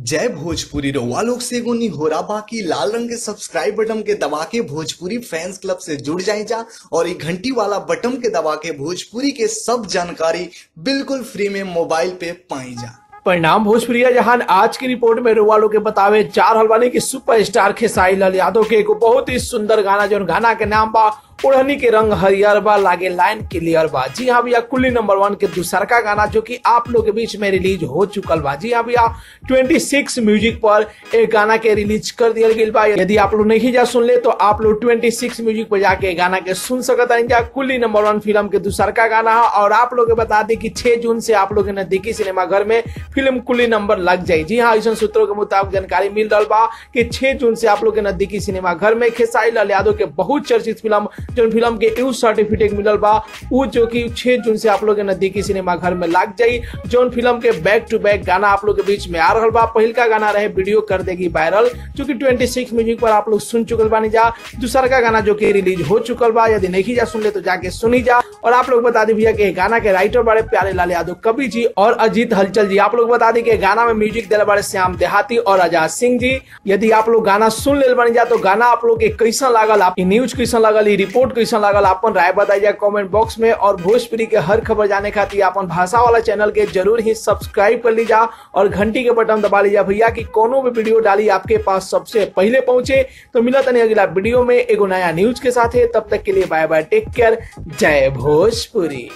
जय भोजपुरी रउआ लोग से एगो निहोरा बाकी लाल रंग के सब्सक्राइब बटन के दबा के भोजपुरी फैंस क्लब से जुड़ जाए जा और ये घंटी वाला बटन के दबा के भोजपुरी के सब जानकारी बिल्कुल फ्री में मोबाइल पे पाई जा। परिणाम भोजपुरिया जहान आज की रिपोर्ट में रुआ लोग के बतावे चार हलवानी की सुपरस्टार खेसारी लाल यादव के एक बहुत ही सुंदर गाना जो गाना के नाम बा ओढ़नी के रंग हरियर बा लागे लाइन क्लियर बा। जी हाँ भैया, कुल्ली नंबर 1 के दूसरा का गाना जो कि आप लोग के बीच में रिलीज हो चुकल बा। जी हाँ भैया, 26 म्यूजिक पर एक गाना के रिलीज कर दिया गया बा। यदि आप लोग नहीं जा सुन ले तो आप लोग 26 म्यूजिक पर जाके गाना के सुन सकता है। कुल्ली नंबर 1 फिल्म के दूसरा का गाना है और आप लोग बता दें कि 6 जून से आप लोग नजदीकी सिनेमा घर में फिल्म कुल्ली नंबर लग जाये। जी हाँ, ऐसा सूत्रों के मुताबिक जानकारी मिल रहा बा कि 6 जून से आप लोग के नजदीकी सिनेमा घर में खेसारी लाल यादव के बहुत चर्चित फिल्म जो फिल्म के यूज सर्टिफिकेट मिलल बा वो जो कि 6 जून से आप लोग के नजदीकी सिनेमा घर में लग जाई। जो फिल्म के बैक टू बैक गाना आप लोग के बीच में आ रहा बा। पहल का गाना रहे वीडियो कर देगी वायरल जो कि 26 म्यूजिक पर आप लोग सुन चुकल बानी जा। दूसरा का गाना जो कि रिलीज हो चुकल बा, यदि नहीं जा सुन ले तो जाके सुनी जा। और आप लोग बता दी भैया कि गाना के राइटर बड़े प्यारे लाल यादव कवि जी और अजीत हलचल जी। आप लोग बता दी कि गाना में म्यूजिक दिले बड़े श्याम देहाती और आजाद सिंह जी। यदि आप लोग गाना सुन ले बानी जा तो गाना आप लोग के कैसा लागल, आप न्यूज कैसा लागल, रिपोर्ट कैसा लागल, अपन राय बताइए कमेंट बॉक्स में। और भोजपुरी के हर खबर जाने खातिर अपन भाषा वाला चैनल के जरूर ही सब्सक्राइब कर लीजा और घंटी के बटन दबा लीजा भैया कि कोनो भी वीडियो डाली आपके पास सबसे पहले पहुंचे। तो मिलता नहीं अगला वीडियो में एगो नया न्यूज के साथ है, तब तक के लिए बाय बाय, टेक केयर, जय भोजपुरी।